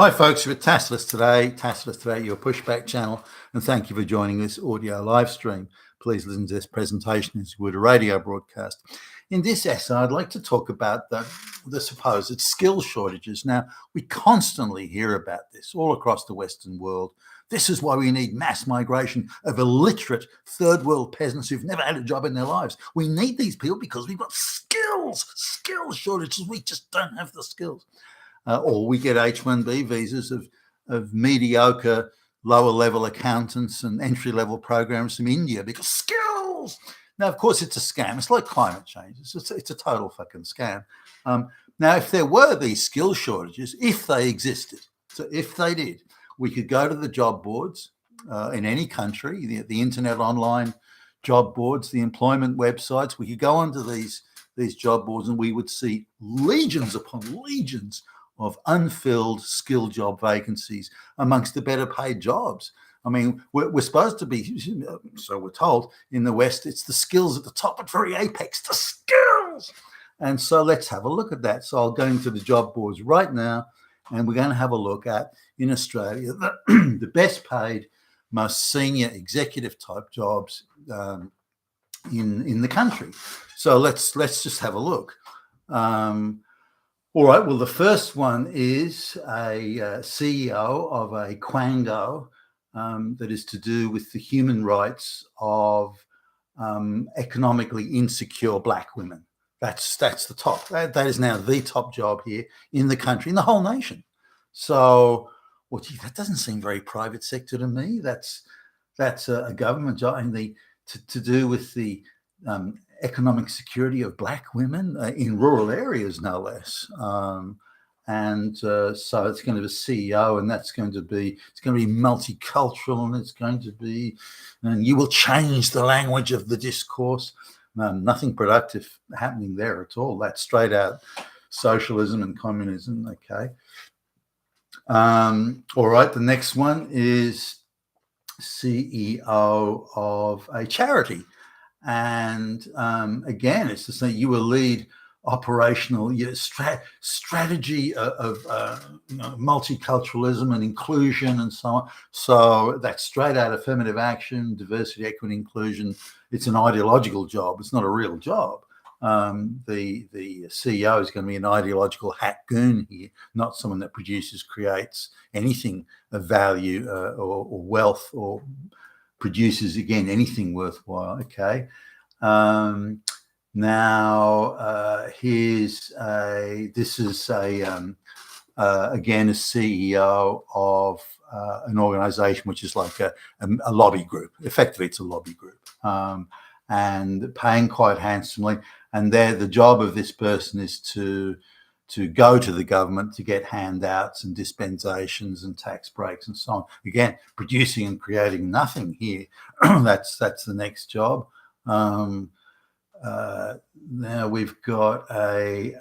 Hi folks, we're Tassless today, your pushback channel, and thank you for joining this audio live stream. Please listen to this presentation as you would a radio broadcast. In this essay, I'd like to talk about the supposed skill shortages. Now, we constantly hear about this all across the Western world. This is why we need mass migration of illiterate third world peasants who've never had a job in their lives. We need these people because we've got skill shortages. We just don't have the skills. Or we get H-1B visas of mediocre lower-level accountants and entry-level programs from India because skills. Now, of course, it's a scam. It's like climate change. It's a total fucking scam. Now, if there were these skill shortages, if they existed, so if they did, we could go to the job boards in any country, the internet online job boards, the employment websites. We could go onto these job boards and we would see legions upon legions of unfilled skill job vacancies amongst the better paid jobs. I mean, we're supposed to be, so we're told, in the West, it's the skills at the top, at very apex, the skills. And so let's have a look at that. So I'll go into the job boards right now, and we're going to have a look at, in Australia, the best paid, most senior executive type jobs in the country. So let's just have a look. All right, well, the first one is a CEO of a quango that is to do with the human rights of economically insecure Black women. That's the top. That is now the top job here in the country, in the whole nation. So, well, gee, that doesn't seem very private sector to me. That's a government job, and to do with the economic security of Black women in rural areas, no less. So it's going to be a CEO, and it's going to be multicultural, and you will change the language of the discourse. Nothing productive happening there at all. That's straight out socialism and communism. Okay. All right. The next one is CEO of a charity. And again, it's to say you will lead operational strategy of multiculturalism and inclusion and so on. So that's straight out affirmative action, diversity, equity, inclusion. It's an ideological job. It's not a real job. The CEO is going to be an ideological hack goon here, not someone that creates anything of value or wealth or produces, again, anything worthwhile. Okay. Now this is again a CEO of an organization which is like a lobby group. Effectively, it's a lobby group, and paying quite handsomely. And the job of this person is to go to the government to get handouts and dispensations and tax breaks and so on. Again, producing and creating nothing here. That's the next job. Now we've got okay,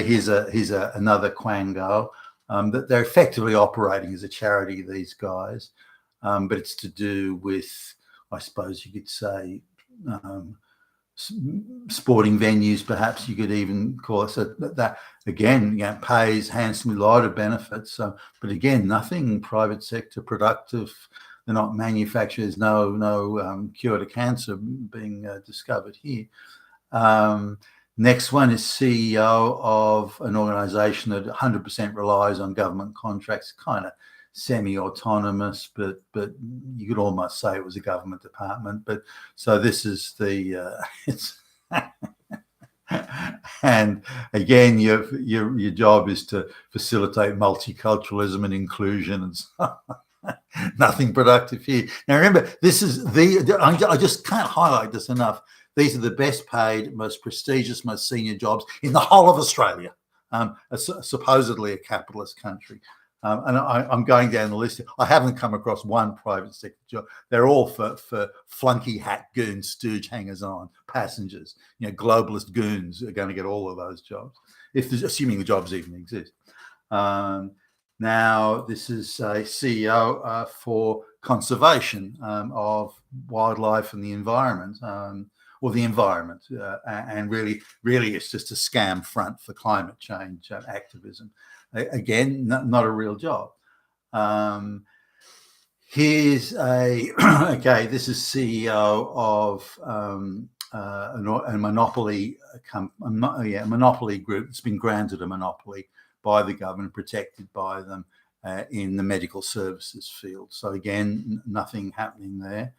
here's another quango that they're effectively operating as a charity, these guys, but it's to do with, I suppose you could say, sporting venues, perhaps you could even call it. So that again, pays handsomely, a lot of benefits. But again, nothing private sector productive. They're not manufacturers. No cure to cancer being discovered here. Next one is CEO of an organisation that 100% relies on government contracts, kind of semi-autonomous, but you could almost say it was a government department. But so this is the and again, your job is to facilitate multiculturalism and inclusion and so on. Nothing productive here. Now remember, this is I just can't highlight this enough. These are the best paid, most prestigious, most senior jobs in the whole of Australia, supposedly a capitalist country. And I'm going down the list. I haven't come across one private sector job. They're all for flunky hat goons, stooge hangers on, passengers. Globalist goons are going to get all of those jobs, assuming the jobs even exist. Now, this is a CEO for conservation of wildlife and the environment. or the environment, and really it's just a scam front for climate change activism. Again, not a real job. Here's a okay. This is CEO of a monopoly monopoly group that's been granted a monopoly by the government, protected by them in the medical services field. So again, nothing happening there.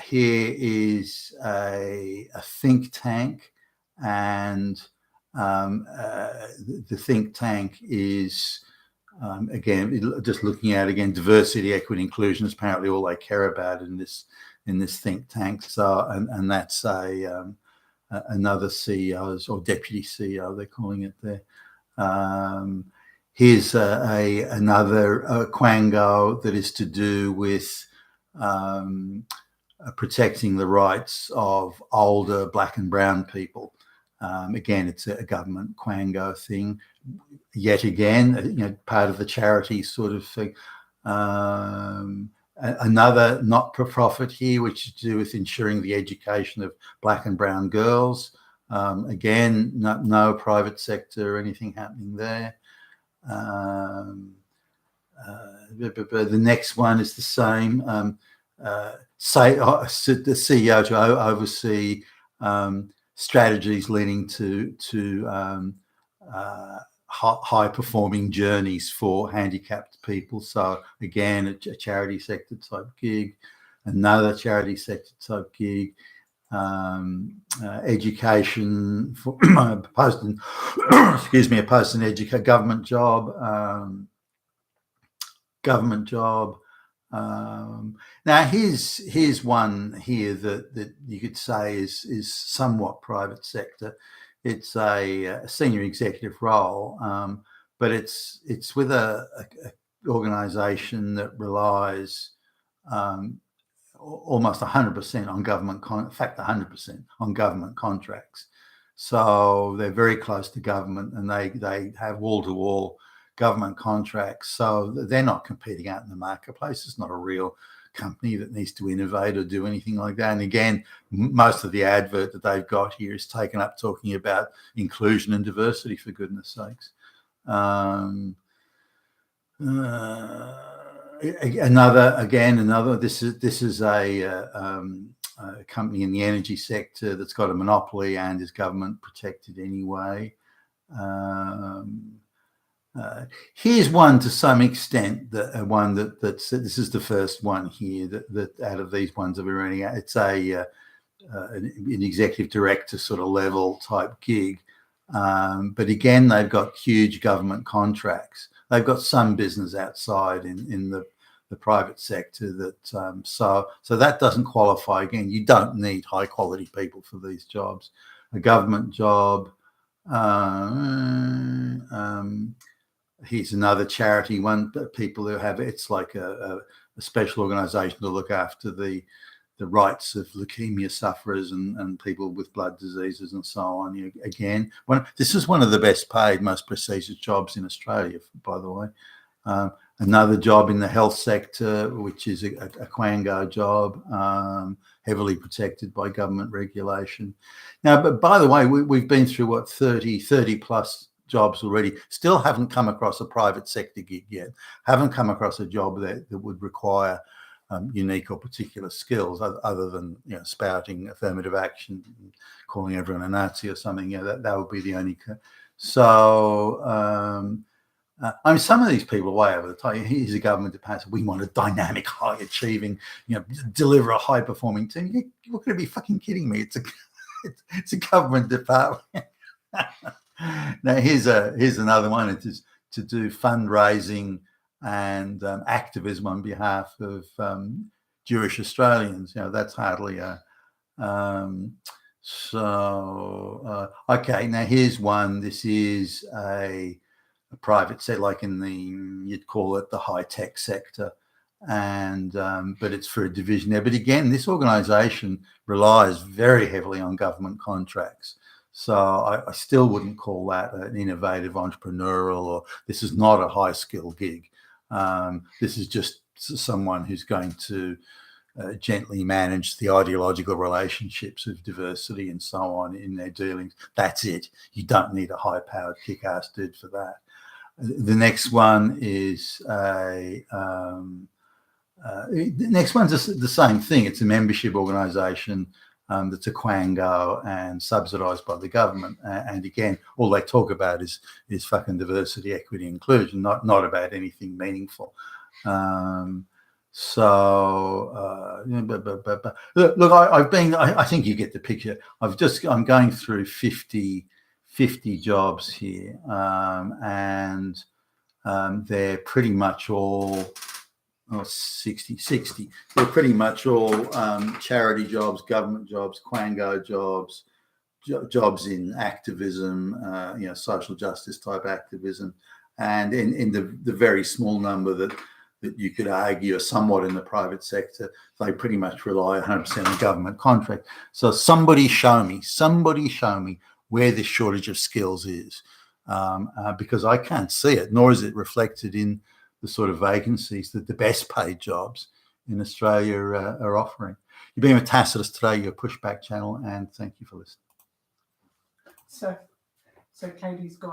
Here is a think tank, and the think tank is again just looking at diversity, equity, inclusion is apparently all they care about in this think tank. So and that's another CEO's or deputy CEO, they're calling it there. Here's another Quango that is to do with protecting the rights of older Black and brown people. Again, it's a government Quango thing. Yet again, part of the charity sort of thing. Another not-for-profit here, which is to do with ensuring the education of Black and brown girls. Again, no private sector or anything happening there. The next one is the same. The CEO to oversee strategies leading to high-performing journeys for handicapped people. So again, a charity sector type gig. Another charity sector type gig. Education for a post-education government job. Now here's one here that you could say is somewhat private sector. It's a senior executive role, but it's with a organisation that relies almost 100% on government, in fact 100% on government contracts. So they're very close to government, and they have wall-to-wall government contracts. So they're not competing out in the marketplace. It's not a real company that needs to innovate or do anything like that. And again, most of the advert that they've got here is taken up talking about inclusion and diversity, for goodness sakes. Another. This is a company in the energy sector that's got a monopoly and is government protected anyway. Here's one to some extent, that's this is the first one here that out of these ones that we're running at. It's an executive director sort of level type gig, but again, they've got huge government contracts. They've got some business outside in the private sector that so that doesn't qualify. Again, you don't need high quality people for these jobs. A government job. Here's another charity one, people who have, it's like a special organisation to look after the rights of leukemia sufferers and people with blood diseases and so on. Again, this is one of the best paid, most prestigious jobs in Australia, by the way. Another job in the health sector, which is a Quango job, heavily protected by government regulation. Now, but by the way, we've been through, what, 30 plus jobs already. Still haven't come across a private sector gig yet. Haven't come across a job that would require unique or particular skills other than spouting affirmative action, calling everyone a Nazi or something. That would be the only. So I mean, some of these people are way over the top. Here's a government department. We want a dynamic, high achieving, deliver a high performing team. You're going to be fucking kidding me. It's a government department. Now here's another one. It is to do fundraising and activism on behalf of Jewish Australians. That's hardly a. Okay. Now here's one. This is a private sector, like you'd call it the high tech sector, and but it's for a division there. But again, this organisation relies very heavily on government contracts. So I still wouldn't call that an innovative entrepreneurial, or this is not a high skill gig. This is just someone who's going to gently manage the ideological relationships of diversity and so on in their dealings. That's it. You don't need a high-powered kick-ass dude for that. The next one is the next one's the same thing. It's a membership organisation that's a quango and subsidised by the government. And again, all they talk about is fucking diversity, equity, inclusion, not about anything meaningful. Look, I think you get the picture. I'm going through 50 jobs here, and they're pretty much all 60. They're pretty much all charity jobs, government jobs, quango jobs, jobs in activism, social justice type activism, and in the very small number that you could argue are somewhat in the private sector, they pretty much rely 100% on government contract. So somebody show me where this shortage of skills is, because I can't see it, nor is it reflected in the sort of vacancies that the best paid jobs in Australia are offering. You've been with Tacitus today, your pushback channel, and thank you for listening. So Katie's got